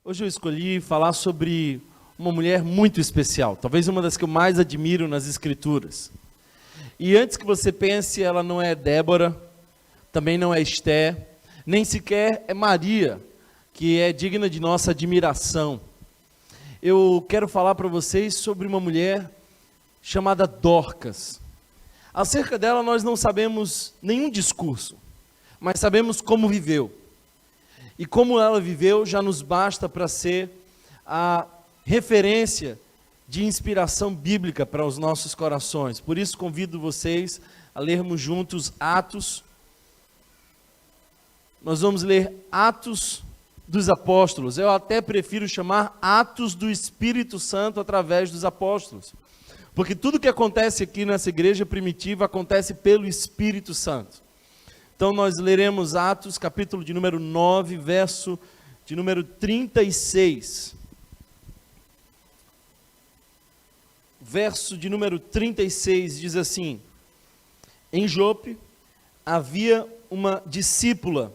Hoje eu escolhi falar sobre uma mulher muito especial, talvez uma das que eu mais admiro nas Escrituras. E antes que você pense, ela não é Débora, também não é Esté, nem sequer é Maria, que é digna de nossa admiração. Eu quero falar para vocês sobre uma mulher chamada Dorcas. Acerca dela nós não sabemos nenhum discurso, mas sabemos como viveu. E como ela viveu já nos basta para ser a referência de inspiração bíblica para os nossos corações. Por isso convido vocês a lermos juntos Atos. Nós vamos ler Atos dos Apóstolos. Eu até prefiro chamar Atos do Espírito Santo através dos apóstolos. Porque tudo que acontece aqui nessa igreja primitiva acontece pelo Espírito Santo. Então nós leremos Atos, capítulo de número 9, verso de número 36. Verso de número 36 diz assim: em Jope havia uma discípula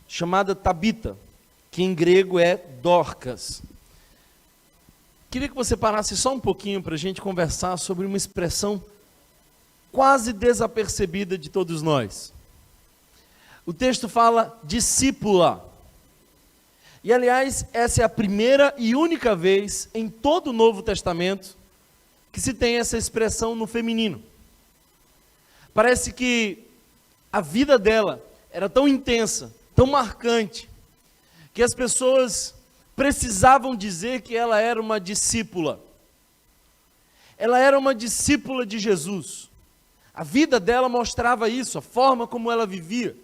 chamada Tabita, que em grego é Dorcas. Queria que você parasse só um pouquinho para a gente conversar sobre uma expressão quase desapercebida de todos nós. O texto fala discípula. E aliás, essa é a primeira e única vez em todo o Novo Testamento que se tem essa expressão no feminino. Parece que a vida dela era tão intensa, tão marcante, que as pessoas precisavam dizer que ela era uma discípula. Ela era uma discípula de Jesus. A vida dela mostrava isso, a forma como ela vivia.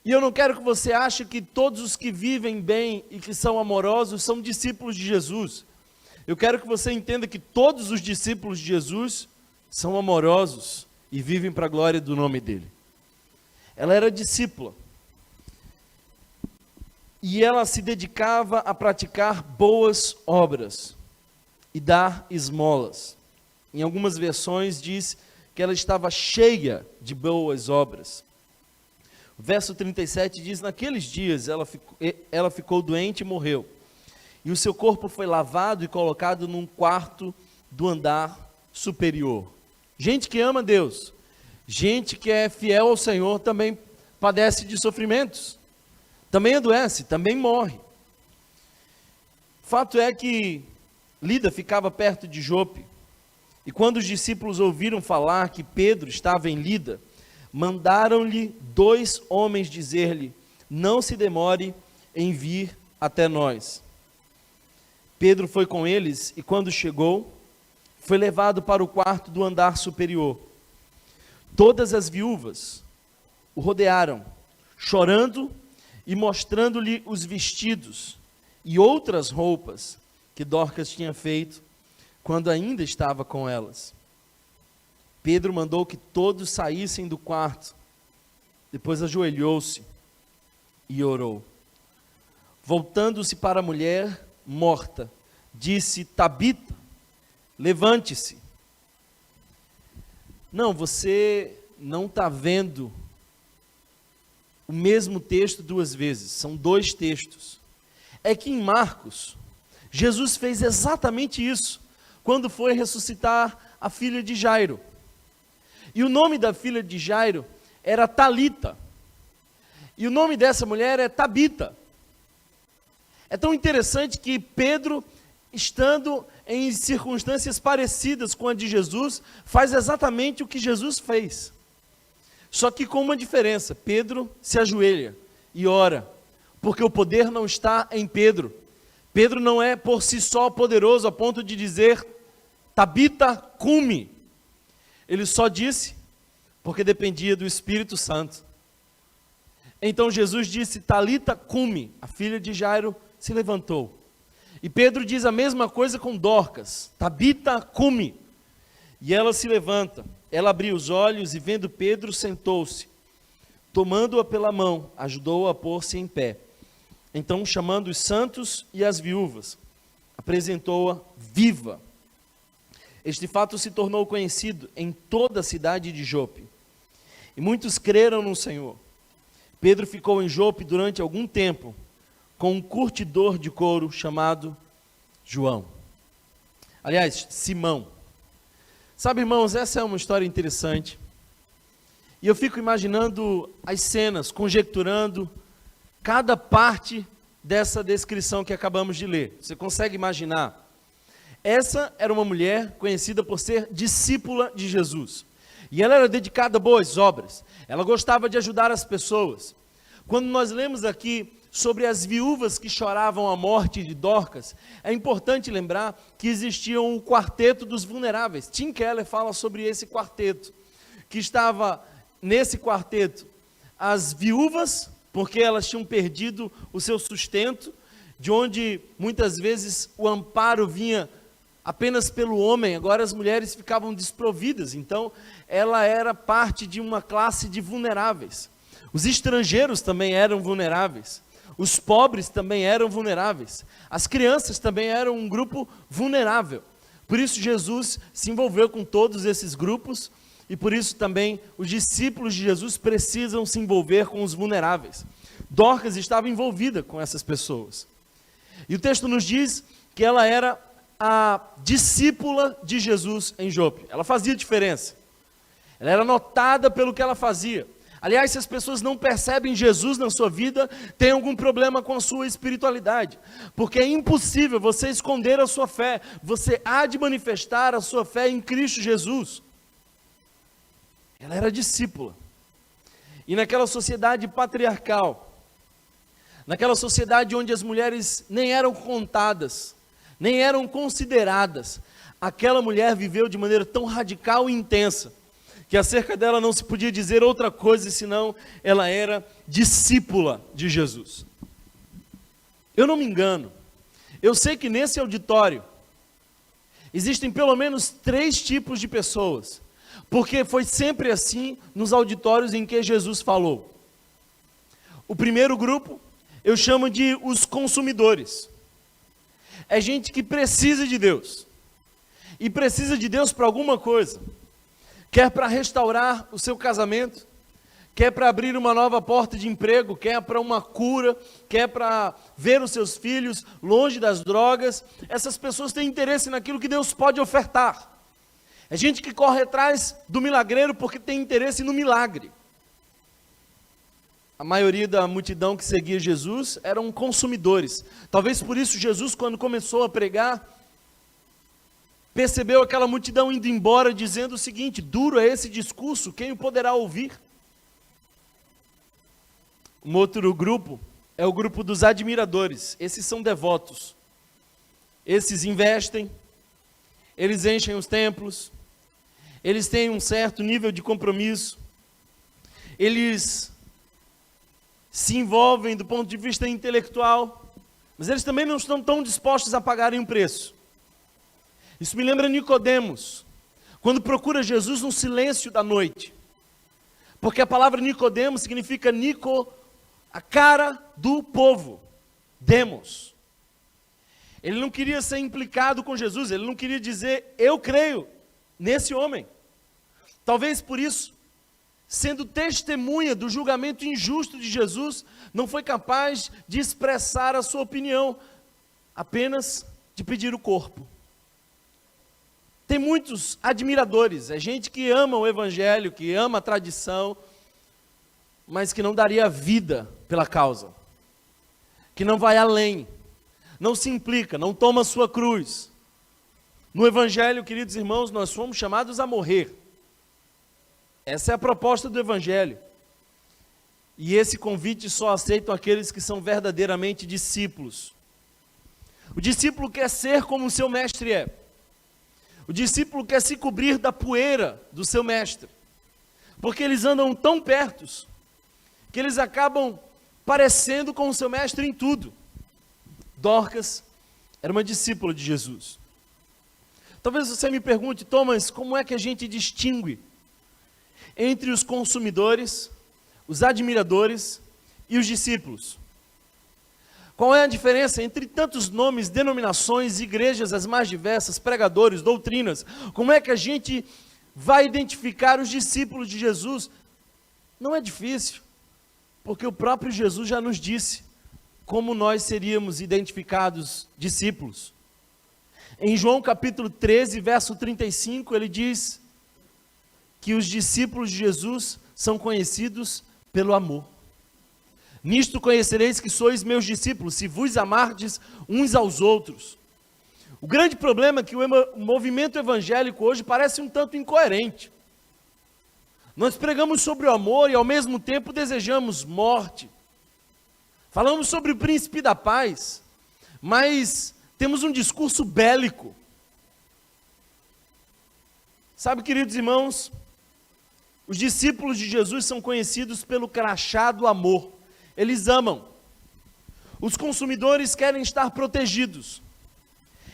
E eu não quero que você ache que todos os que vivem bem e que são amorosos são discípulos de Jesus. Eu quero que você entenda que todos os discípulos de Jesus são amorosos e vivem para a glória do nome dele. Ela era discípula. E ela se dedicava a praticar boas obras e dar esmolas. Em algumas versões diz que ela estava cheia de boas obras. O verso 37 diz: naqueles dias ela ficou doente e morreu. E o seu corpo foi lavado e colocado num quarto do andar superior. Gente que ama Deus, gente que é fiel ao Senhor, também padece de sofrimentos, também adoece, também morre. Fato é que Lida ficava perto de Jope, e quando os discípulos ouviram falar que Pedro estava em Lida, mandaram-lhe 2 homens dizer-lhe: não se demore em vir até nós. Pedro foi com eles e quando chegou, foi levado para o quarto do andar superior. Todas as viúvas o rodearam, chorando e mostrando-lhe os vestidos e outras roupas que Dorcas tinha feito quando ainda estava com elas. Pedro mandou que todos saíssem do quarto, depois ajoelhou-se e orou. Voltando-se para a mulher morta, disse: Tabita, levante-se. Não, você não está vendo o mesmo texto 2 vezes, são 2 textos. É que em Marcos, Jesus fez exatamente isso, quando foi ressuscitar a filha de Jairo. E o nome da filha de Jairo era Talita. E o nome dessa mulher é Tabita. É tão interessante que Pedro, estando em circunstâncias parecidas com a de Jesus, faz exatamente o que Jesus fez. Só que com uma diferença: Pedro se ajoelha e ora, porque o poder não está em Pedro. Pedro não é por si só poderoso a ponto de dizer: Tabita, cume. Ele só disse porque dependia do Espírito Santo. Então Jesus disse: Talita, cume. A filha de Jairo se levantou. E Pedro diz a mesma coisa com Dorcas: Tabita, cume. E ela se levanta. Ela abriu os olhos e, vendo Pedro, sentou-se. Tomando-a pela mão, ajudou-a a pôr-se em pé. Então, chamando os santos e as viúvas, apresentou-a viva. Este fato se tornou conhecido em toda a cidade de Jope, e muitos creram no Senhor. Pedro ficou em Jope durante algum tempo, com um curtidor de couro chamado João. Aliás, Simão. Sabe, irmãos, essa é uma história interessante. E eu fico imaginando as cenas, conjecturando cada parte dessa descrição que acabamos de ler. Você consegue imaginar? Essa era uma mulher conhecida por ser discípula de Jesus. E ela era dedicada a boas obras. Ela gostava de ajudar as pessoas. Quando nós lemos aqui sobre as viúvas que choravam a morte de Dorcas, é importante lembrar que existia o quarteto dos vulneráveis. Tim Keller fala sobre esse quarteto, que estava nesse quarteto as viúvas, porque elas tinham perdido o seu sustento, de onde muitas vezes o amparo vinha apenas pelo homem, agora as mulheres ficavam desprovidas, então ela era parte de uma classe de vulneráveis. Os estrangeiros também eram vulneráveis, os pobres também eram vulneráveis, as crianças também eram um grupo vulnerável. Por isso Jesus se envolveu com todos esses grupos, e por isso também os discípulos de Jesus precisam se envolver com os vulneráveis. Dorcas estava envolvida com essas pessoas. E o texto nos diz que ela era a discípula de Jesus em Jope. Ela fazia diferença. Ela era notada pelo que ela fazia. Aliás, se as pessoas não percebem Jesus na sua vida, tem algum problema com a sua espiritualidade. Porque é impossível você esconder a sua fé. Você há de manifestar a sua fé em Cristo Jesus. Ela era discípula. E naquela sociedade patriarcal, naquela sociedade onde as mulheres nem eram contadas, nem eram consideradas, aquela mulher viveu de maneira tão radical e intensa, que acerca dela não se podia dizer outra coisa, senão ela era discípula de Jesus. Eu não me engano, eu sei que nesse auditório, existem pelo menos 3 tipos de pessoas, porque foi sempre assim nos auditórios em que Jesus falou. O primeiro grupo, eu chamo de os consumidores. É gente que precisa de Deus. E precisa de Deus para alguma coisa. Quer para restaurar o seu casamento, quer para abrir uma nova porta de emprego, quer para uma cura, quer para ver os seus filhos longe das drogas. Essas pessoas têm interesse naquilo que Deus pode ofertar. É gente que corre atrás do milagreiro porque tem interesse no milagre. A maioria da multidão que seguia Jesus eram consumidores. Talvez por isso Jesus, quando começou a pregar, percebeu aquela multidão indo embora, dizendo o seguinte: duro é esse discurso, quem o poderá ouvir? Um outro grupo é o grupo dos admiradores. Esses são devotos. Esses investem, eles enchem os templos, eles têm um certo nível de compromisso, eles se envolvem do ponto de vista intelectual, mas eles também não estão tão dispostos a pagarem um preço. Isso me lembra Nicodemos, quando procura Jesus no silêncio da noite, porque a palavra Nicodemos significa Nico, a cara do povo, demos. Ele não queria ser implicado com Jesus, ele não queria dizer, eu creio nesse homem. Talvez por isso, sendo testemunha do julgamento injusto de Jesus, não foi capaz de expressar a sua opinião, apenas de pedir o corpo. Tem muitos admiradores, é gente que ama o evangelho, que ama a tradição, mas que não daria vida pela causa, que não vai além, não se implica, não toma sua cruz. No evangelho, queridos irmãos, nós fomos chamados a morrer. Essa é a proposta do evangelho. E esse convite só aceitam aqueles que são verdadeiramente discípulos. O discípulo quer ser como o seu mestre é. O discípulo quer se cobrir da poeira do seu mestre. Porque eles andam tão perto que eles acabam parecendo com o seu mestre em tudo. Dorcas era uma discípula de Jesus. Talvez você me pergunte, Thomas, como é que a gente distingue entre os consumidores, os admiradores e os discípulos? Qual é a diferença entre tantos nomes, denominações, igrejas as mais diversas, pregadores, doutrinas? Como é que a gente vai identificar os discípulos de Jesus? Não é difícil, porque o próprio Jesus já nos disse. como nós seríamos identificados discípulos. Em João capítulo 13, verso 35, ele diz que os discípulos de Jesus são conhecidos pelo amor. Nisto conhecereis que sois meus discípulos, se vos amardes uns aos outros. O grande problema é que o movimento evangélico hoje parece um tanto incoerente. Nós pregamos sobre o amor e ao mesmo tempo desejamos morte. Falamos sobre o príncipe da paz, mas temos um discurso bélico. Sabe, queridos irmãos, os discípulos de Jesus são conhecidos pelo crachá do amor. Eles amam. Os consumidores querem estar protegidos.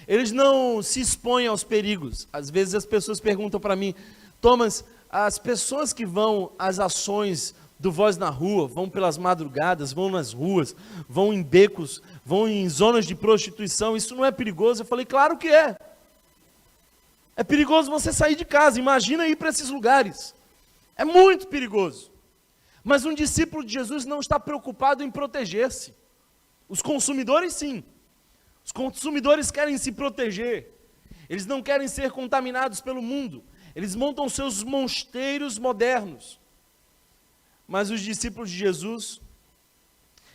Eles não se expõem aos perigos. Às vezes as pessoas perguntam para mim: Thomas, as pessoas que vão às ações do Voz na Rua, vão pelas madrugadas, vão nas ruas, vão em becos, vão em zonas de prostituição, isso não é perigoso? Eu falei: claro que é. É perigoso você sair de casa, imagina ir para esses lugares. É muito perigoso. Mas um discípulo de Jesus não está preocupado em proteger-se. Os consumidores, sim. Os consumidores querem se proteger. Eles não querem ser contaminados pelo mundo. Eles montam seus mosteiros modernos. Mas os discípulos de Jesus,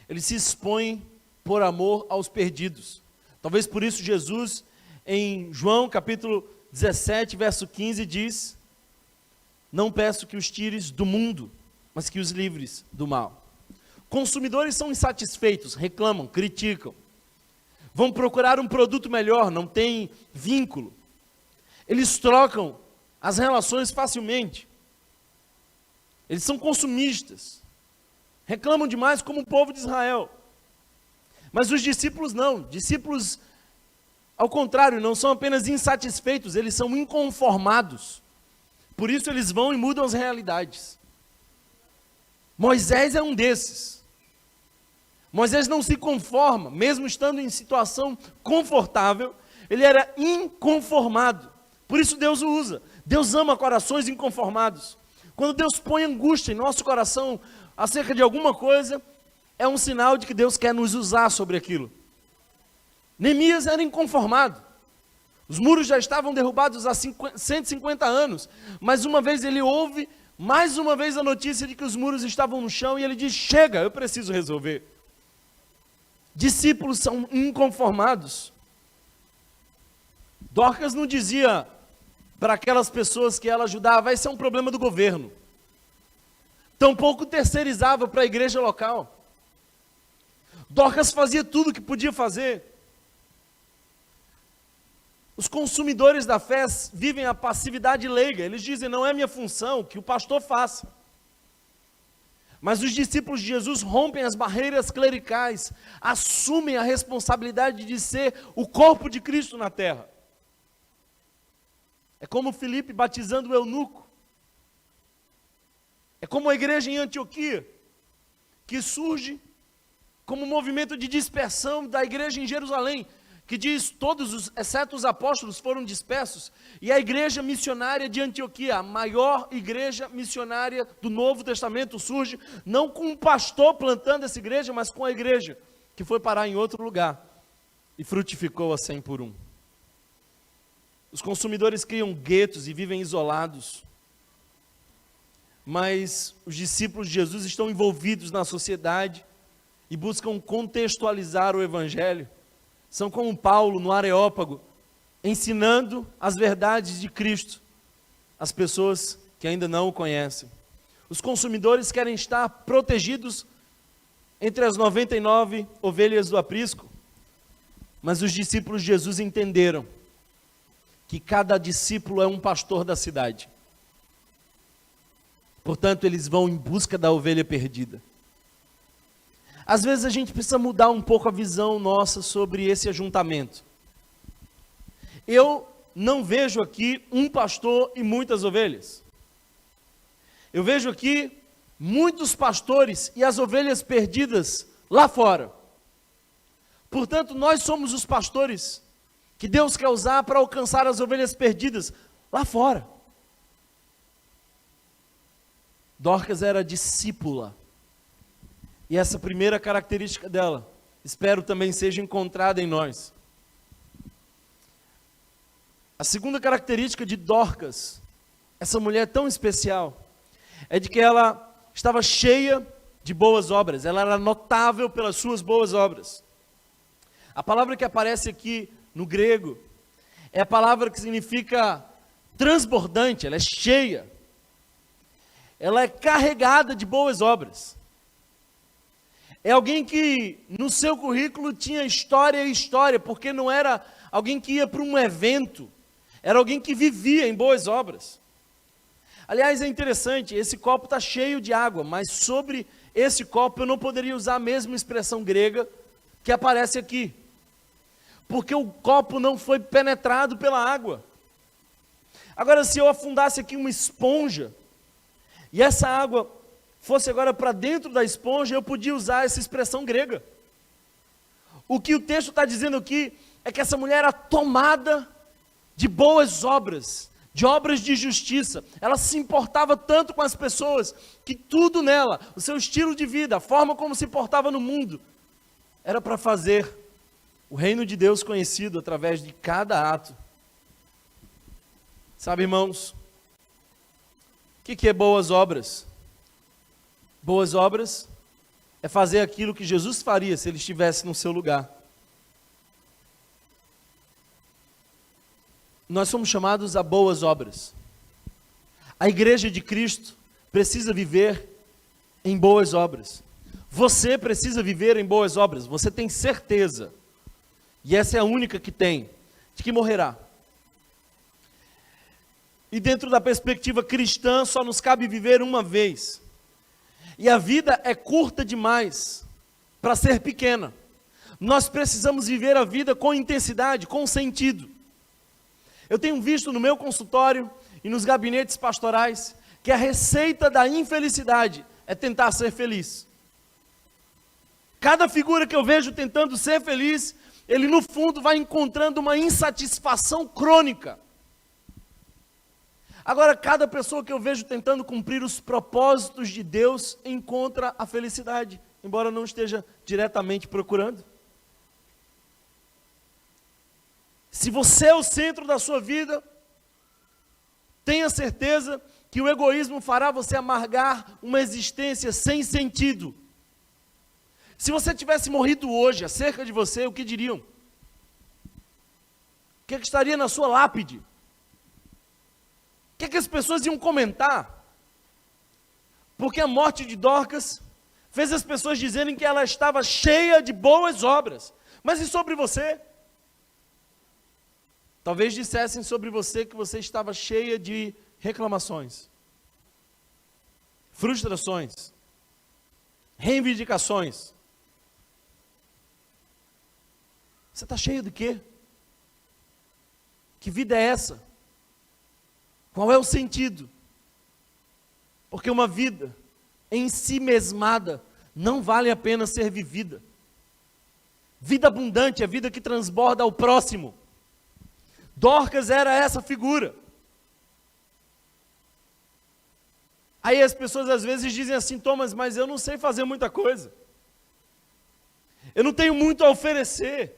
eles se expõem por amor aos perdidos. Talvez por isso Jesus, em João capítulo 17, verso 15, diz: não peço que os tires do mundo, mas que os livres do mal. Consumidores são insatisfeitos, reclamam, criticam. Vão procurar um produto melhor, não tem vínculo. Eles trocam as relações facilmente. Eles são consumistas. Reclamam demais como o povo de Israel. Mas os discípulos não. Discípulos, ao contrário, não são apenas insatisfeitos, eles são inconformados. Por isso eles vão e mudam as realidades. Moisés é um desses. Moisés não se conforma, mesmo estando em situação confortável, ele era inconformado. Por isso Deus o usa. Deus ama corações inconformados. Quando Deus põe angústia em nosso coração acerca de alguma coisa, é um sinal de que Deus quer nos usar sobre aquilo. Neemias era inconformado. Os muros já estavam derrubados há 150 anos, mas uma vez ele ouve, mais uma vez, a notícia de que os muros estavam no chão, e ele diz: chega, eu preciso resolver. Discípulos são inconformados. Dorcas não dizia para aquelas pessoas que ela ajudava: vai ser um problema do governo. Tampouco terceirizava para a igreja local. Dorcas fazia tudo o que podia fazer. Os consumidores da fé vivem a passividade leiga. Eles dizem: não é minha função, que o pastor faça. Mas os discípulos de Jesus rompem as barreiras clericais, assumem a responsabilidade de ser o corpo de Cristo na terra. É como Filipe batizando o eunuco. É como a igreja em Antioquia, que surge como um movimento de dispersão da igreja em Jerusalém, que diz: todos, exceto os apóstolos, foram dispersos, e a igreja missionária de Antioquia, a maior igreja missionária do Novo Testamento, surge, não com um pastor plantando essa igreja, mas com a igreja, que foi parar em outro lugar, e frutificou a 100 por 1. Os consumidores criam guetos e vivem isolados, mas os discípulos de Jesus estão envolvidos na sociedade, e buscam contextualizar o evangelho. São como Paulo no Areópago, ensinando as verdades de Cristo às pessoas que ainda não o conhecem. Os consumidores querem estar protegidos entre as 99 ovelhas do aprisco, mas os discípulos de Jesus entenderam que cada discípulo é um pastor da cidade. Portanto, eles vão em busca da ovelha perdida. Às vezes a gente precisa mudar um pouco a visão nossa sobre esse ajuntamento. Eu não vejo aqui um pastor e muitas ovelhas. Eu vejo aqui muitos pastores e as ovelhas perdidas lá fora. Portanto, nós somos os pastores que Deus quer usar para alcançar as ovelhas perdidas lá fora. Dorcas era discípula. E essa primeira característica dela espero também seja encontrada em nós. A segunda característica de Dorcas, essa mulher tão especial, é de que ela estava cheia de boas obras, ela era notável pelas suas boas obras. A palavra que aparece aqui no grego é a palavra que significa transbordante, ela é cheia, ela é carregada de boas obras. É alguém que no seu currículo tinha história e história, porque não era alguém que ia para um evento, era alguém que vivia em boas obras. Aliás, é interessante, esse copo está cheio de água, mas sobre esse copo eu não poderia usar a mesma expressão grega que aparece aqui, porque o copo não foi penetrado pela água. Agora, se eu afundasse aqui uma esponja, e essa água fosse agora para dentro da esponja, eu podia usar essa expressão grega. O que o texto está dizendo aqui é que essa mulher era tomada de boas obras, de obras de justiça. Ela se importava tanto com as pessoas, que tudo nela, o seu estilo de vida, a forma como se portava no mundo, era para fazer o reino de Deus conhecido através de cada ato. Sabe, irmãos, o que é boas obras? Boas obras é fazer aquilo que Jesus faria se ele estivesse no seu lugar. Nós somos chamados a boas obras. A igreja de Cristo precisa viver em boas obras. Você precisa viver em boas obras. Você tem certeza, e essa é a única que tem, de que morrerá. E dentro da perspectiva cristã, só nos cabe viver uma vez. E a vida é curta demais para ser pequena. Nós precisamos viver a vida com intensidade, com sentido. Eu tenho visto no meu consultório e nos gabinetes pastorais que a receita da infelicidade é tentar ser feliz. Cada figura que eu vejo tentando ser feliz, ele no fundo vai encontrando uma insatisfação crônica. Agora, cada pessoa que eu vejo tentando cumprir os propósitos de Deus encontra a felicidade, embora não esteja diretamente procurando. Se você é o centro da sua vida, tenha certeza que o egoísmo fará você amargar uma existência sem sentido. Se você tivesse morrido hoje acerca de você, o que diriam? O que estaria na sua lápide? O que as pessoas iam comentar? Porque a morte de Dorcas fez as pessoas dizerem que ela estava cheia de boas obras. Mas e sobre você? Talvez dissessem sobre você que você estava cheia de reclamações, frustrações, reivindicações. Você está cheio de quê? Que vida é essa? Qual é o sentido? Porque uma vida em si mesmada não vale a pena ser vivida. Vida abundante é a vida que transborda ao próximo. Dorcas era essa figura. Aí as pessoas às vezes dizem assim: Thomas, mas eu não sei fazer muita coisa. Eu não tenho muito a oferecer.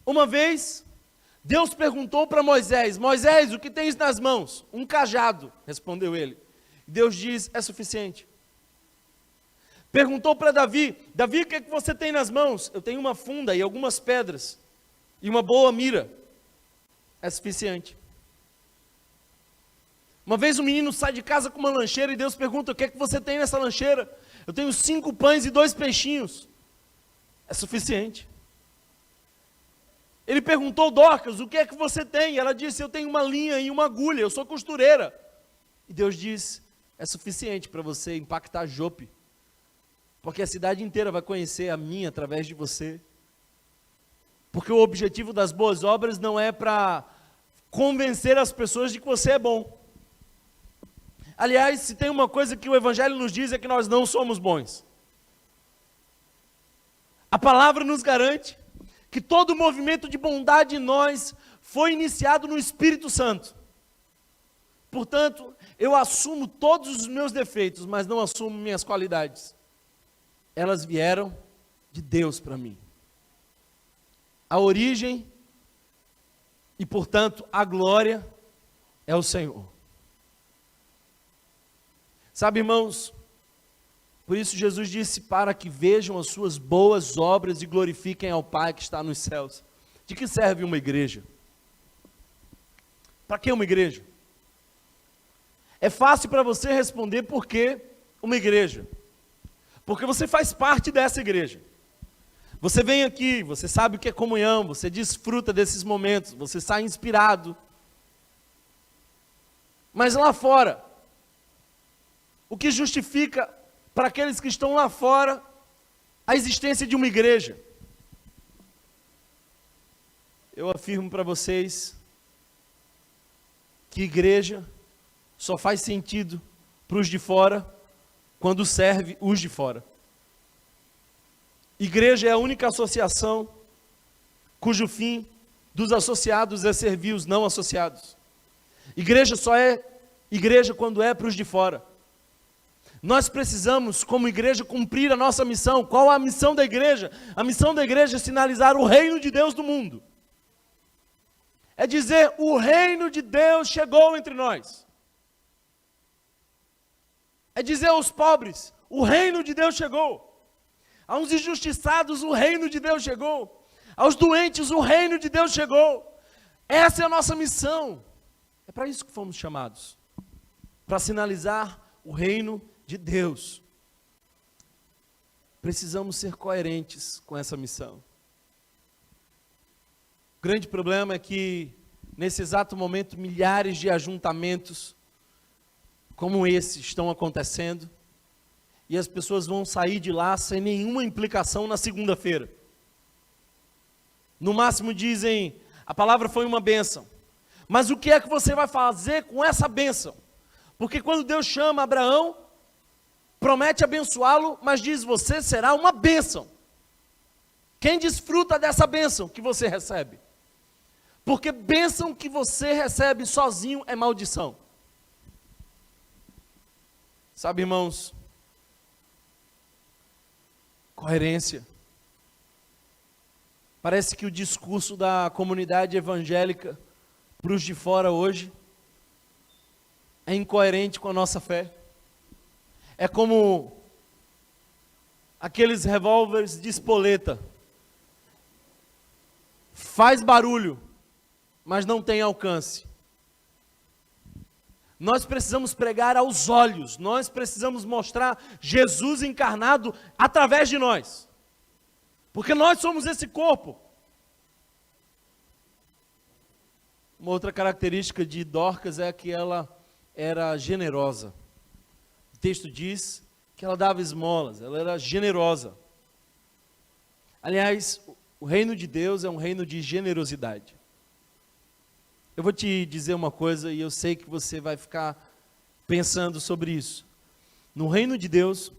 Uma vez, Deus perguntou para Moisés: Moisés, o que tens nas mãos? Um cajado, respondeu ele. Deus diz: é suficiente. Perguntou para Davi: Davi, o que é que você tem nas mãos? Eu tenho uma funda e algumas pedras e uma boa mira. É suficiente. Uma vez um menino sai de casa com uma lancheira e Deus pergunta: o que é que você tem nessa lancheira? Eu tenho 5 pães e 2 peixinhos. É suficiente. Ele perguntou: Dorcas, o que é que você tem? Ela disse: eu tenho uma linha e uma agulha, eu sou costureira. E Deus diz: é suficiente para você impactar Jope, porque a cidade inteira vai conhecer a mim através de você. Porque o objetivo das boas obras não é para convencer as pessoas de que você é bom. Aliás, se tem uma coisa que o Evangelho nos diz, é que nós não somos bons. A palavra nos garante que todo o movimento de bondade em nós foi iniciado no Espírito Santo. Portanto, eu assumo todos os meus defeitos, mas não assumo minhas qualidades. Elas vieram de Deus para mim. A origem e, portanto, a glória é o Senhor. Sabe, irmãos, por isso Jesus disse, para que vejam as suas boas obras e glorifiquem ao Pai que está nos céus. De que serve uma igreja? Para que uma igreja? É fácil para você responder por que uma igreja. Porque você faz parte dessa igreja. Você vem aqui, você sabe o que é comunhão, você desfruta desses momentos, você sai inspirado. Mas lá fora, o que justifica para aqueles que estão lá fora a existência de uma igreja? Eu afirmo para vocês que igreja só faz sentido para os de fora quando serve os de fora. Igreja é a única associação cujo fim dos associados é servir os não associados. Igreja só é igreja quando é para os de fora. Nós precisamos, como igreja, cumprir a nossa missão. Qual a missão da igreja? A missão da igreja é sinalizar o reino de Deus no mundo. É dizer, o reino de Deus chegou entre nós. É dizer aos pobres, o reino de Deus chegou. Aos injustiçados, o reino de Deus chegou. Aos doentes, o reino de Deus chegou. Essa é a nossa missão. É para isso que fomos chamados. Para sinalizar o reino de Deus. Precisamos ser coerentes com essa missão. O grande problema é que, nesse exato momento, milhares de ajuntamentos como esse estão acontecendo, e as pessoas vão sair de lá sem nenhuma implicação na segunda-feira. No máximo dizem, a palavra foi uma bênção. Mas o que é que você vai fazer com essa bênção? Porque quando Deus chama Abraão, promete abençoá-lo, mas diz, você será uma bênção. Quem desfruta dessa bênção que você recebe? Porque bênção que você recebe sozinho é maldição. Sabe, irmãos, coerência. Parece que o discurso da comunidade evangélica para os de fora hoje é incoerente com a nossa fé. É como aqueles revólveres de espoleta. Faz barulho, mas não tem alcance. Nós precisamos pregar aos olhos, nós precisamos mostrar Jesus encarnado através de nós. Porque nós somos esse corpo. Uma outra característica de Dorcas é que ela era generosa. O texto diz que ela dava esmolas, ela era generosa. Aliás, o reino de Deus é um reino de generosidade. Eu vou te dizer uma coisa e eu sei que você vai ficar pensando sobre isso. No reino de Deus,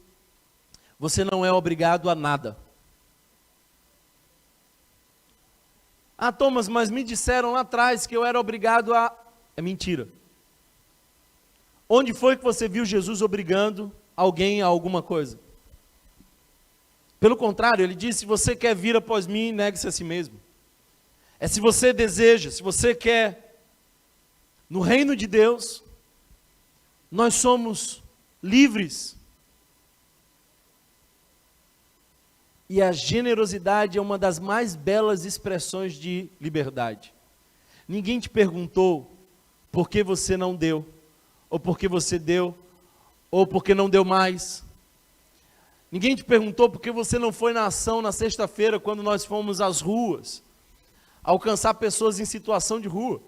você não é obrigado a nada. Ah, Thomas, mas me disseram lá atrás que eu era obrigado a... É mentira. Onde foi que você viu Jesus obrigando alguém a alguma coisa? Pelo contrário, ele disse, se você quer vir após mim, negue-se a si mesmo. É se você deseja, se você quer. No reino de Deus, nós somos livres. E a generosidade é uma das mais belas expressões de liberdade. Ninguém te perguntou por que você não deu, ou por que você deu, ou por que não deu mais. Ninguém te perguntou por que você não foi na ação na sexta-feira, quando nós fomos às ruas, alcançar pessoas em situação de rua.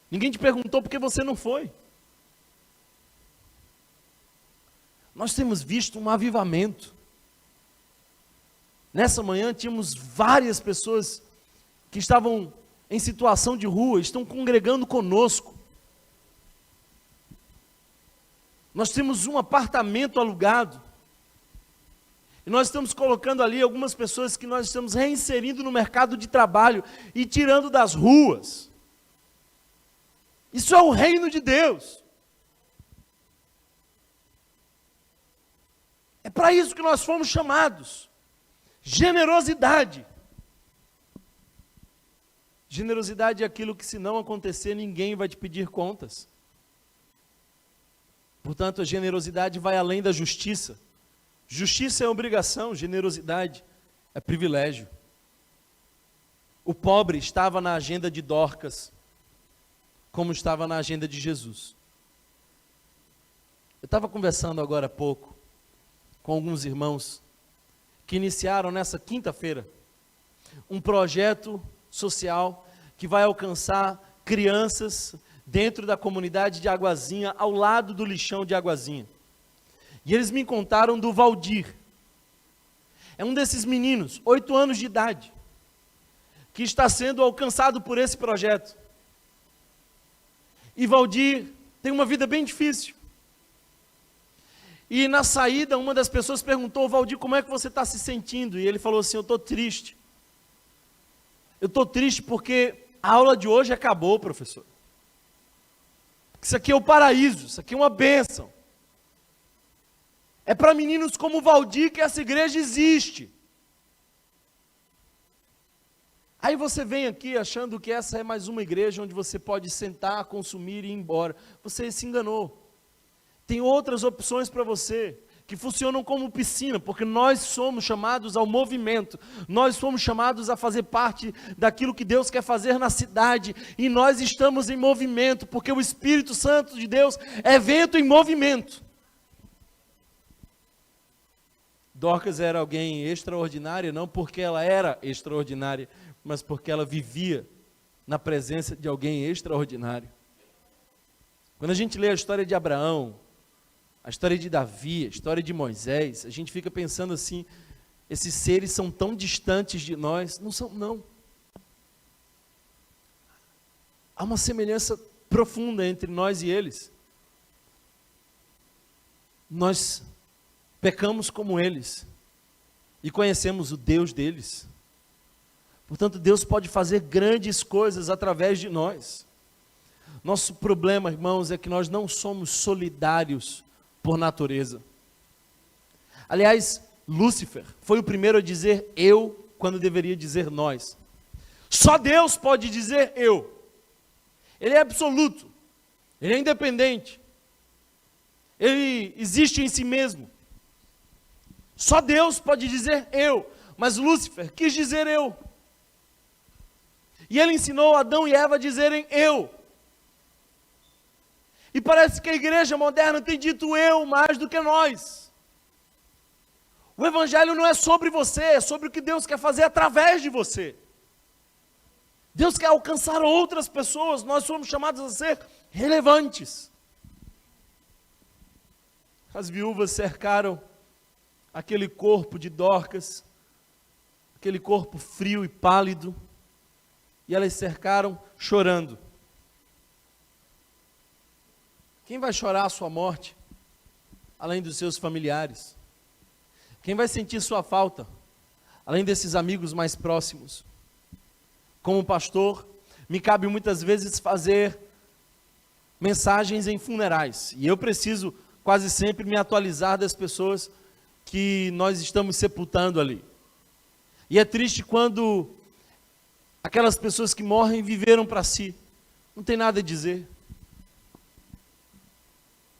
Ninguém te perguntou por que você não foi. Nós temos visto um avivamento. Nessa manhã tínhamos várias pessoas que estavam em situação de rua, estão congregando conosco. Nós temos um apartamento alugado. E nós estamos colocando ali algumas pessoas que nós estamos reinserindo no mercado de trabalho e tirando das ruas. Isso é o reino de Deus. É para isso que nós fomos chamados. Generosidade. Generosidade é aquilo que, se não acontecer, ninguém vai te pedir contas. Portanto, a generosidade vai além da justiça. Justiça é obrigação, generosidade é privilégio. O pobre estava na agenda de Dorcas, como estava na agenda de Jesus. Eu estava conversando agora há pouco com alguns irmãos que iniciaram nessa quinta-feira um projeto social que vai alcançar crianças dentro da comunidade de Águazinha, ao lado do lixão de Águazinha. E eles me contaram do Valdir. É um desses meninos, 8 anos de idade, que está sendo alcançado por esse projeto. E Valdir tem uma vida bem difícil. E na saída, uma das pessoas perguntou: Valdir, como é que você está se sentindo? E ele falou assim: eu estou triste. Eu estou triste porque a aula de hoje acabou, professor. Isso aqui é o paraíso, isso aqui é uma bênção. É para meninos como o Valdir que essa igreja existe. Aí você vem aqui achando que essa é mais uma igreja onde você pode sentar, consumir e ir embora. Você se enganou. Tem outras opções para você, que funcionam como piscina, porque nós somos chamados ao movimento, nós somos chamados a fazer parte daquilo que Deus quer fazer na cidade, e nós estamos em movimento, porque o Espírito Santo de Deus é vento em movimento. Dorcas era alguém extraordinária, não porque ela era extraordinária, mas porque ela vivia na presença de alguém extraordinário. Quando a gente lê a história de Abraão, a história de Davi, a história de Moisés, a gente fica pensando assim: esses seres são tão distantes de nós. Não são, não. Há uma semelhança profunda entre nós e eles. Nós pecamos como eles e conhecemos o Deus deles. Portanto, Deus pode fazer grandes coisas através de nós. Nosso problema, irmãos, é que nós não somos solidários por natureza. Aliás, Lúcifer foi o primeiro a dizer eu, quando deveria dizer nós. Só Deus pode dizer eu. Ele é absoluto, ele é independente, ele existe em si mesmo. Só Deus pode dizer eu, mas Lúcifer quis dizer eu. E ele ensinou Adão e Eva a dizerem eu. E parece que a igreja moderna tem dito eu mais do que nós. O evangelho não é sobre você, é sobre o que Deus quer fazer através de você. Deus quer alcançar outras pessoas, nós somos chamados a ser relevantes. As viúvas cercaram aquele corpo de Dorcas, aquele corpo frio e pálido, e elas cercaram chorando. Quem vai chorar a sua morte, além dos seus familiares? Quem vai sentir sua falta, além desses amigos mais próximos? Como pastor, me cabe muitas vezes fazer mensagens em funerais, e eu preciso quase sempre me atualizar das pessoas que nós estamos sepultando ali. E é triste quando aquelas pessoas que morrem viveram para si, não tem nada a dizer.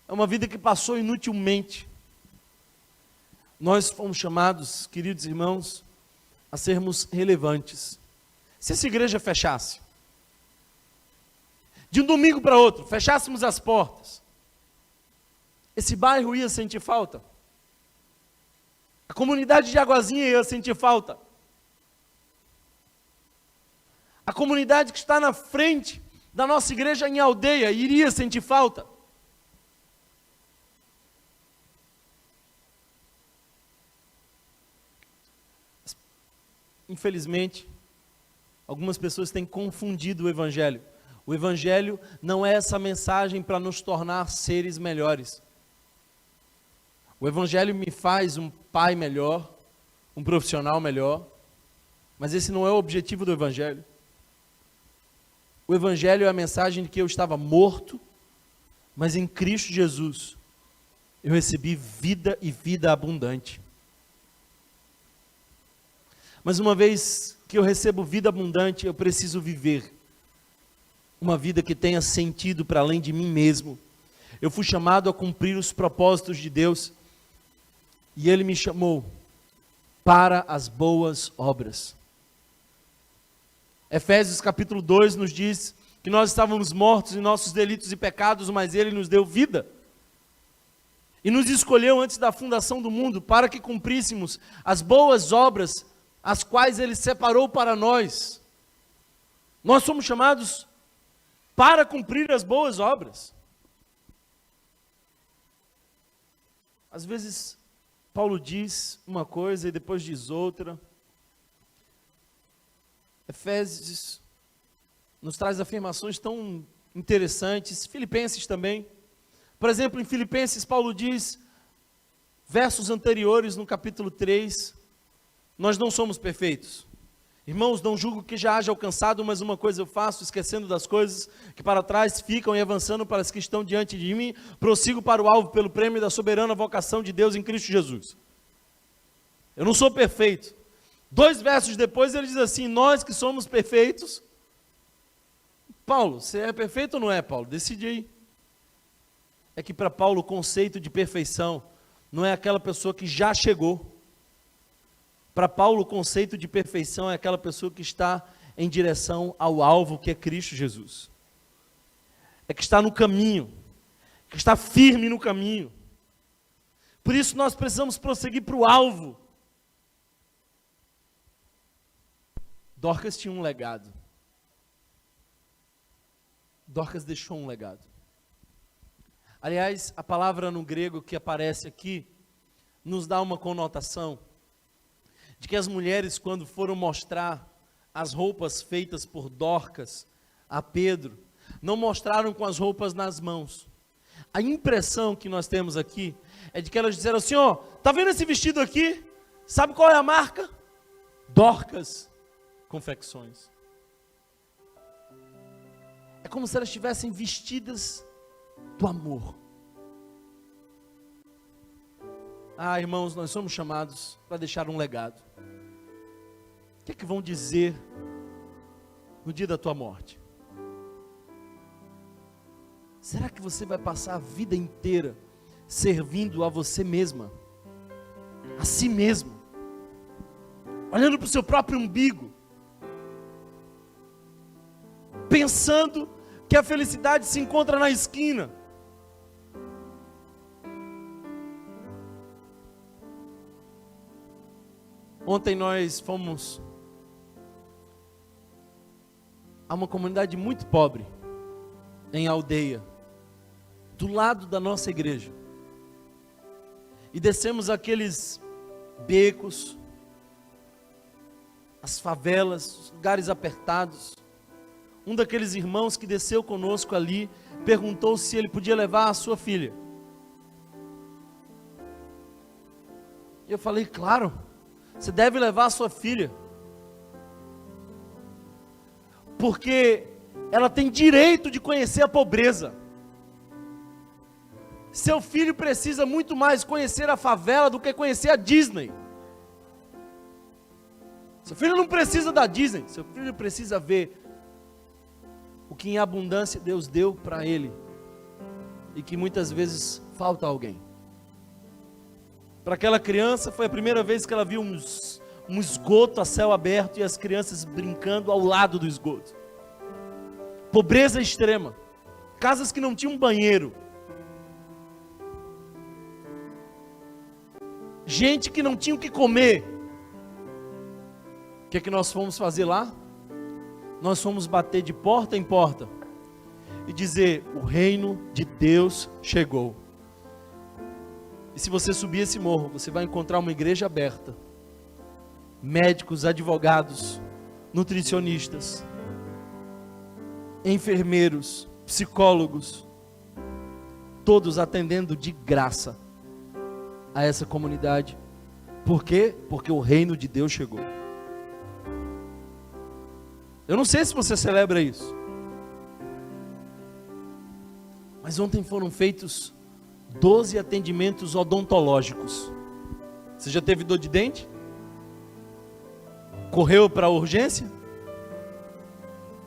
É uma vida que passou inutilmente. Nós fomos chamados, queridos irmãos, a sermos relevantes. Se essa igreja fechasse, de um domingo para outro, fechássemos as portas, esse bairro ia sentir falta. A comunidade de Águazinha ia sentir falta. A comunidade que está na frente da nossa igreja em Aldeia iria sentir falta. Infelizmente, algumas pessoas têm confundido o evangelho. O evangelho não é essa mensagem para nos tornar seres melhores. O evangelho me faz um pai melhor, um profissional melhor, mas esse não é o objetivo do evangelho. O evangelho é a mensagem de que eu estava morto, mas em Cristo Jesus eu recebi vida e vida abundante. Mas uma vez que eu recebo vida abundante, eu preciso viver uma vida que tenha sentido para além de mim mesmo. Eu fui chamado a cumprir os propósitos de Deus, e Ele me chamou para as boas obras. Efésios capítulo 2 nos diz que nós estávamos mortos em nossos delitos e pecados, mas Ele nos deu vida. E nos escolheu antes da fundação do mundo para que cumpríssemos as boas obras, as quais Ele separou para nós. Nós somos chamados para cumprir as boas obras. Às vezes, Paulo diz uma coisa e depois diz outra. Efésios nos traz afirmações tão interessantes, Filipenses também. Por exemplo, em Filipenses, Paulo diz, versos anteriores, no capítulo 3, nós não somos perfeitos. Irmãos, não julgo que já haja alcançado, mas uma coisa eu faço, esquecendo das coisas que para trás ficam e avançando para as que estão diante de mim, prossigo para o alvo pelo prêmio da soberana vocação de Deus em Cristo Jesus. Eu não sou perfeito. 2 versos depois ele diz assim, nós que somos perfeitos. Paulo, você é perfeito ou não é, Paulo? Decide aí. É que para Paulo o conceito de perfeição não é aquela pessoa que já chegou. Para Paulo o conceito de perfeição é aquela pessoa que está em direção ao alvo que é Cristo Jesus. É que está no caminho, que está firme no caminho. Por isso nós precisamos prosseguir para o alvo. Dorcas tinha um legado. Dorcas deixou um legado. Aliás, a palavra no grego que aparece aqui nos dá uma conotação de que as mulheres, quando foram mostrar as roupas feitas por Dorcas a Pedro, não mostraram com as roupas nas mãos. A impressão que nós temos aqui é de que elas disseram assim, ó, tá vendo esse vestido aqui? Sabe qual é a marca? Dorcas Confecções. É como se elas estivessem vestidas do amor. Ah, irmãos, nós somos chamados para deixar um legado. O que é que vão dizer no dia da tua morte? Será que você vai passar a vida inteira servindo a você mesma? A si mesmo? Olhando para o seu próprio umbigo? Pensando que a felicidade se encontra na esquina? Ontem nós fomos a uma comunidade muito pobre, em Aldeia, do lado da nossa igreja. E descemos aqueles becos, as favelas, os lugares apertados. Um daqueles irmãos que desceu conosco ali, perguntou se ele podia levar a sua filha. E eu falei, claro, você deve levar a sua filha. Porque ela tem direito de conhecer a pobreza. Seu filho precisa muito mais conhecer a favela do que conhecer a Disney. Seu filho não precisa da Disney, seu filho precisa ver o que em abundância Deus deu para ele e que muitas vezes falta a alguém. Para aquela criança foi a primeira vez que ela viu um esgoto a céu aberto e as crianças brincando ao lado do esgoto. Pobreza extrema, casas que não tinham banheiro, gente que não tinha o que comer. O que é que nós fomos fazer lá? Nós fomos bater de porta em porta e dizer, o reino de Deus chegou. E se você subir esse morro, você vai encontrar uma igreja aberta, médicos, advogados, nutricionistas, enfermeiros, psicólogos, todos atendendo de graça a essa comunidade. Por quê? Porque o reino de Deus chegou. Eu não sei se você celebra isso, mas ontem foram feitos 12 atendimentos odontológicos. Você já teve dor de dente? correu para a urgência.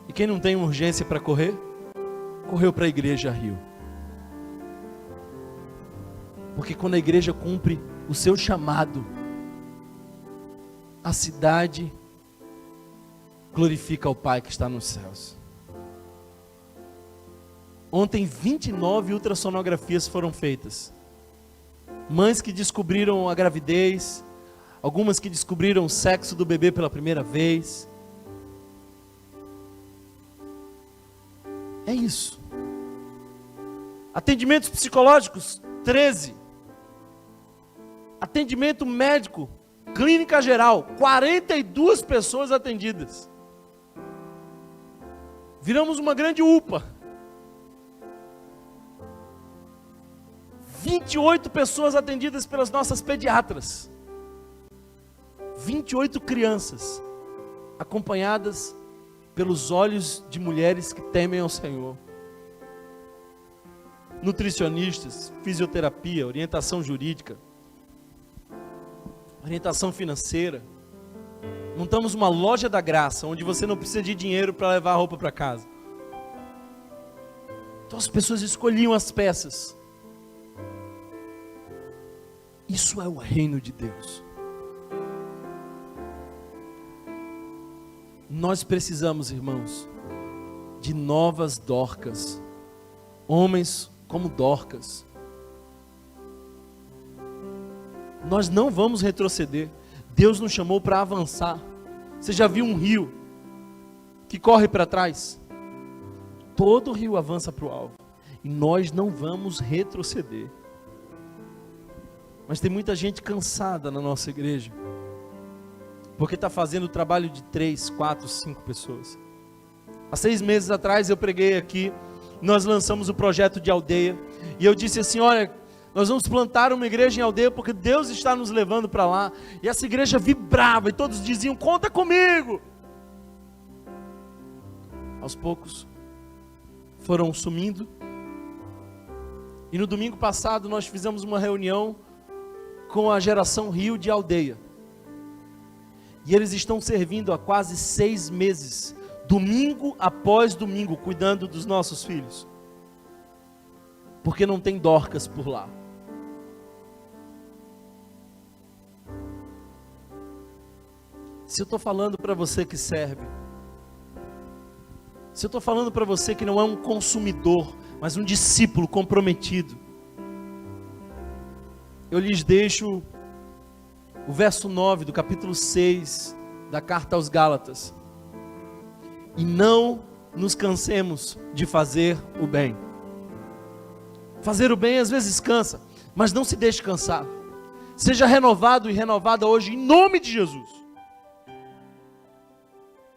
E quem não tem urgência para correr, correu para a igreja Rio. Porque quando a igreja cumpre o seu chamado, a cidade glorifica o Pai que está nos céus. Ontem 29 ultrassonografias foram feitas. Mães que descobriram a gravidez, algumas que descobriram o sexo do bebê pela primeira vez. É isso. Atendimentos psicológicos, 13. Atendimento médico, clínica geral, 42 pessoas atendidas. Viramos uma grande UPA. 28 pessoas atendidas pelas nossas pediatras. 28 crianças acompanhadas pelos olhos de mulheres que temem ao Senhor. Nutricionistas, fisioterapia, orientação jurídica, orientação financeira. Montamos uma loja da graça, onde você não precisa de dinheiro para levar a roupa para casa. Então as pessoas escolhiam as peças. Isso é o reino de Deus. Nós precisamos, irmãos, de novas Dorcas, homens como Dorcas. Nós não vamos retroceder. Deus nos chamou para avançar. Você já viu um rio que corre para trás? Todo rio avança para o alvo. E nós não vamos retroceder. Mas tem muita gente cansada na nossa igreja, porque está fazendo o trabalho de 3, 4, 5 pessoas. Há 6 meses atrás eu preguei aqui, nós lançamos o projeto de aldeia, e eu disse assim, olha, nós vamos plantar uma igreja em aldeia, porque Deus está nos levando para lá, e essa igreja vibrava, e todos diziam, conta comigo. Aos poucos, foram sumindo, e no domingo passado nós fizemos uma reunião com a geração Rio de aldeia, e eles estão servindo há quase 6 meses, domingo após domingo, cuidando dos nossos filhos, porque não tem Dorcas por lá. Se eu estou falando para você que serve, se eu estou falando para você que não é um consumidor, mas um discípulo comprometido, eu lhes deixo o verso 9 do capítulo 6 da carta aos Gálatas. E não nos cansemos de fazer o bem. Fazer o bem às vezes cansa, mas não se deixe cansar. Seja renovado e renovada hoje em nome de Jesus.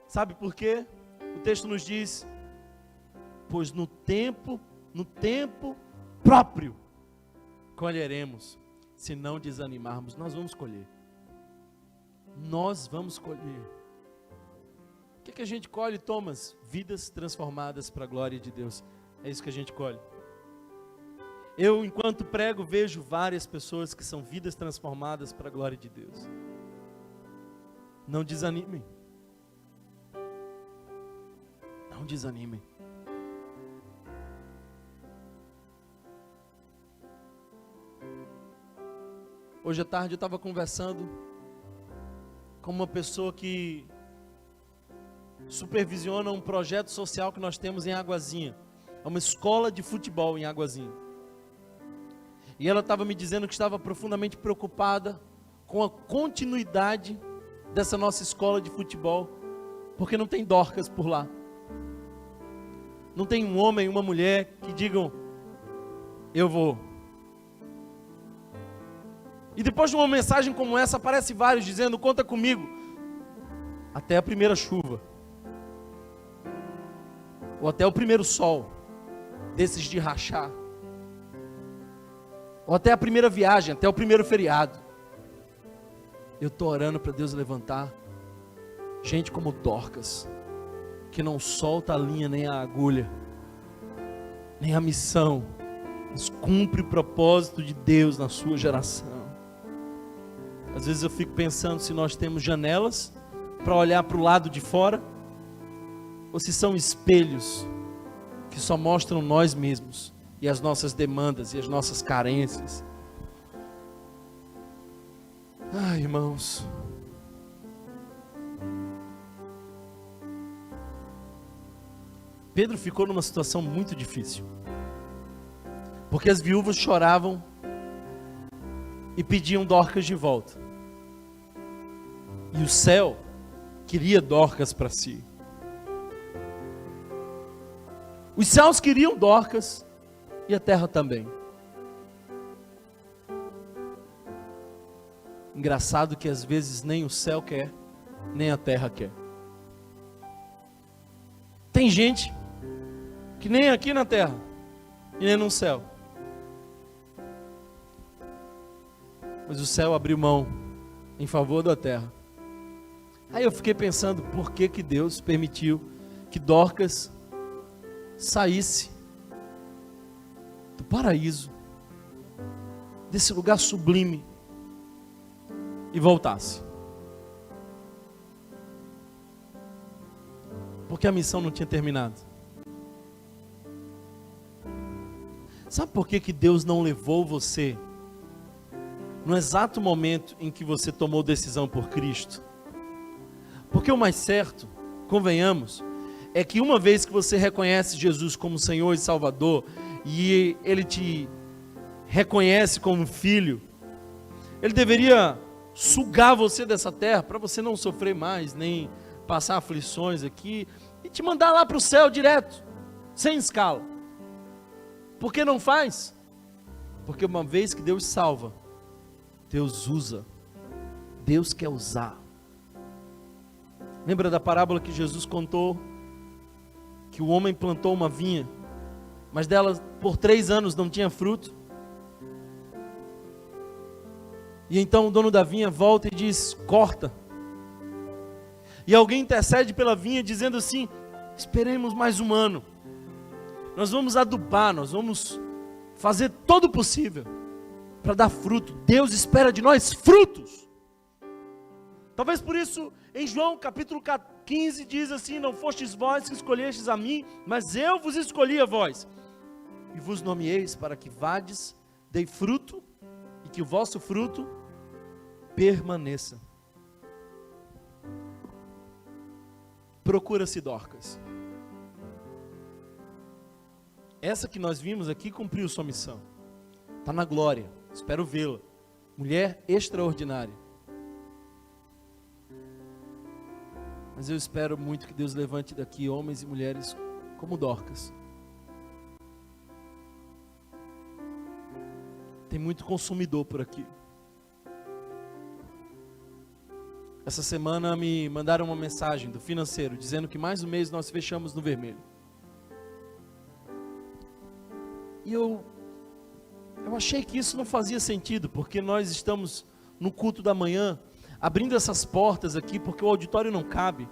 Sabe por quê? O texto nos diz, pois no tempo próprio colheremos. Se não desanimarmos, nós vamos colher. Nós vamos colher. O que a gente colhe, Thomas? Vidas transformadas para a glória de Deus. É isso que a gente colhe. Eu, enquanto prego, vejo várias pessoas que são vidas transformadas para a glória de Deus. Não desanimem. Não desanimem. Hoje à tarde eu estava conversando com uma pessoa que supervisiona um projeto social que nós temos em Águazinha. É uma escola de futebol em Águazinha. E ela estava me dizendo que estava profundamente preocupada com a continuidade dessa nossa escola de futebol, porque não tem Dorcas por lá. Não tem um homem e uma mulher que digam, eu vou. E depois de uma mensagem como essa, aparece vários dizendo, conta comigo, até a primeira chuva, ou até o primeiro sol, desses de rachar, ou até a primeira viagem, até o primeiro feriado. Eu estou orando para Deus levantar gente como Dorcas, que não solta a linha nem a agulha, nem a missão, mas cumpre o propósito de Deus na sua geração. Às vezes eu fico pensando se nós temos janelas para olhar para o lado de fora, ou se são espelhos que só mostram nós mesmos e as nossas demandas e as nossas carências. Ai, irmãos, Pedro ficou numa situação muito difícil, porque as viúvas choravam e pediam Dorcas de volta, e o céu queria Dorcas para si. Os céus queriam Dorcas e a terra também. Engraçado que às vezes nem o céu quer, nem a terra quer. Tem gente que nem aqui na terra e nem no céu, mas o céu abriu mão em favor da terra. Aí eu fiquei pensando, por que que Deus permitiu que Dorcas saísse do paraíso, desse lugar sublime, e voltasse? Porque a missão não tinha terminado. Sabe por que que Deus não levou você no exato momento em que você tomou decisão por Cristo? Porque o mais certo, convenhamos, é que uma vez que você reconhece Jesus como Senhor e Salvador, e Ele te reconhece como filho, Ele deveria sugar você dessa terra, para você não sofrer mais, nem passar aflições aqui, e te mandar lá para o céu direto, sem escala. Por que não faz? Porque uma vez que Deus salva, Deus usa, Deus quer usar. Lembra da parábola que Jesus contou? Que o homem plantou uma vinha, mas dela por 3 anos não tinha fruto. E então o dono da vinha volta e diz: corta. E alguém intercede pela vinha dizendo assim: esperemos mais um ano. Nós vamos adubar, nós vamos fazer todo o possível para dar fruto. Deus espera de nós frutos. Talvez por isso, em João capítulo 15 diz assim: não fostes vós que escolhestes a mim, mas eu vos escolhi a vós, e vos nomeeis para que vades, dei fruto, e que o vosso fruto permaneça. Procura-se Dorcas. Essa que nós vimos aqui cumpriu sua missão, está na glória, espero vê-la. Mulher extraordinária. Mas eu espero muito que Deus levante daqui homens e mulheres como Dorcas. Tem muito consumidor por aqui. Essa semana me mandaram uma mensagem do financeiro dizendo que mais um mês nós fechamos no vermelho. E eu achei que isso não fazia sentido, porque nós estamos no culto da manhã, abrindo essas portas aqui, porque o auditório não cabe.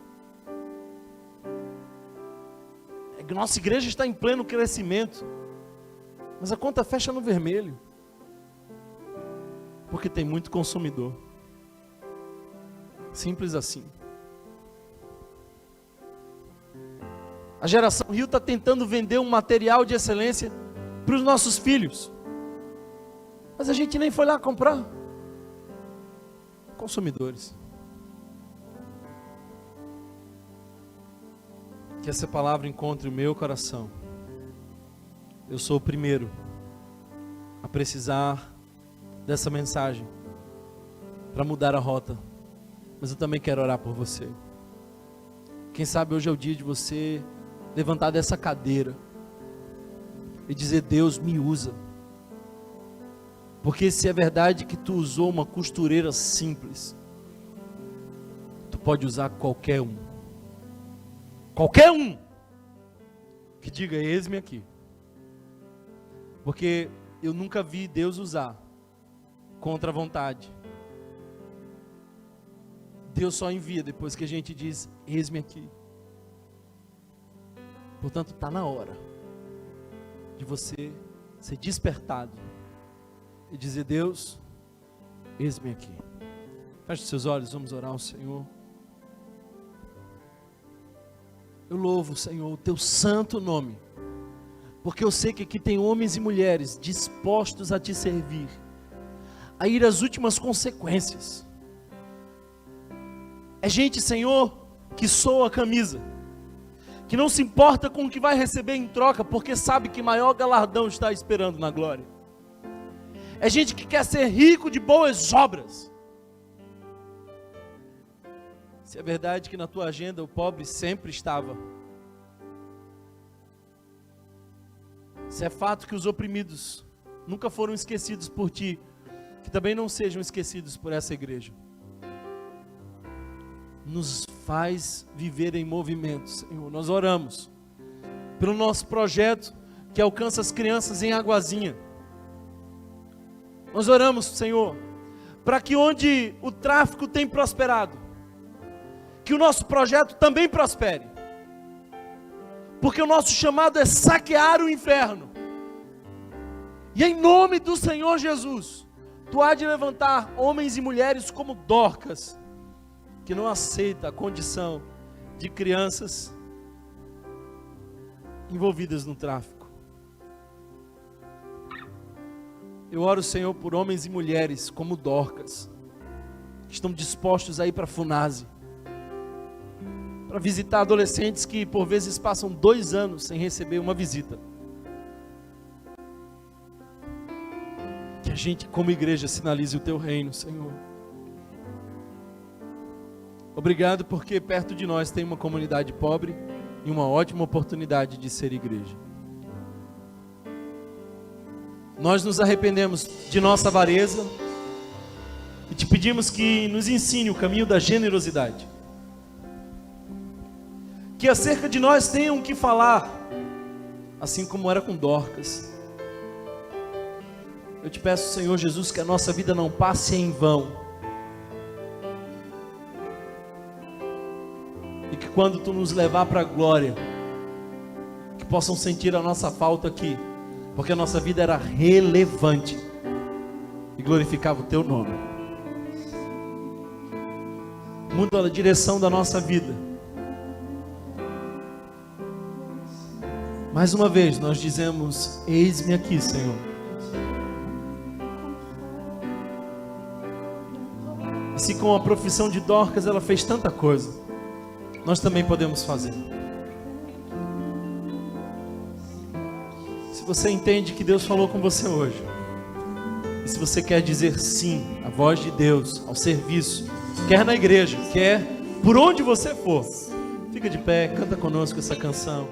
Nossa igreja está em pleno crescimento, mas a conta fecha no vermelho, porque tem muito consumidor. Simples assim. A geração Rio está tentando vender um material de excelência para os nossos filhos, mas a gente nem foi lá comprar. Consumidores. Que essa palavra encontre o meu coração. Eu sou o primeiro a precisar dessa mensagem para mudar a rota, mas eu também quero orar por você. Quem sabe hoje é o dia de você levantar dessa cadeira e dizer: Deus, me usa. Porque se é verdade que tu usou uma costureira simples, tu pode usar qualquer um. Qualquer um que diga: eis-me aqui. Porque eu nunca vi Deus usar contra a vontade. Deus só envia depois que a gente diz: eis-me aqui. Portanto, está na hora de você ser despertado e dizer: Deus, eis-me aqui. Feche seus olhos, vamos orar ao Senhor. Eu louvo, Senhor, o teu santo nome, porque eu sei que aqui tem homens e mulheres dispostos a te servir, a ir às últimas consequências. É gente, Senhor, que soa a camisa, que não se importa com o que vai receber em troca, porque sabe que maior galardão está esperando na glória. É gente que quer ser rico de boas obras. Se é verdade que na tua agenda o pobre sempre estava, se é fato que os oprimidos nunca foram esquecidos por ti, que também não sejam esquecidos por essa igreja. Nos faz viver em movimento, Senhor. Nós oramos pelo nosso projeto que alcança as crianças em Aguazinha. Nós oramos, Senhor, para que onde o tráfico tem prosperado, que o nosso projeto também prospere, porque o nosso chamado é saquear o inferno. E em nome do Senhor Jesus, tu há de levantar homens e mulheres como Dorcas, que não aceita a condição de crianças envolvidas no tráfico. Eu oro, Senhor, por homens e mulheres como Dorcas, que estão dispostos a ir para a Funase, para visitar adolescentes que por vezes passam 2 anos sem receber uma visita. Que a gente como igreja sinalize o teu reino, Senhor. Obrigado porque perto de nós tem uma comunidade pobre e uma ótima oportunidade de ser igreja. Nós nos arrependemos de nossa avareza e te pedimos que nos ensine o caminho da generosidade. Que acerca de nós tenham que falar, assim como era com Dorcas. Eu te peço, Senhor Jesus, que a nossa vida não passe em vão. E que quando tu nos levar para a glória, que possam sentir a nossa falta aqui, porque a nossa vida era relevante e glorificava o teu nome. Muda a direção da nossa vida. Mais uma vez nós dizemos: eis-me aqui, Senhor. E se com a profissão de Dorcas ela fez tanta coisa, nós também podemos fazer. Se você entende que Deus falou com você hoje, e se você quer dizer sim à voz de Deus, ao serviço, quer na igreja, quer por onde você for, fica de pé, canta conosco essa canção.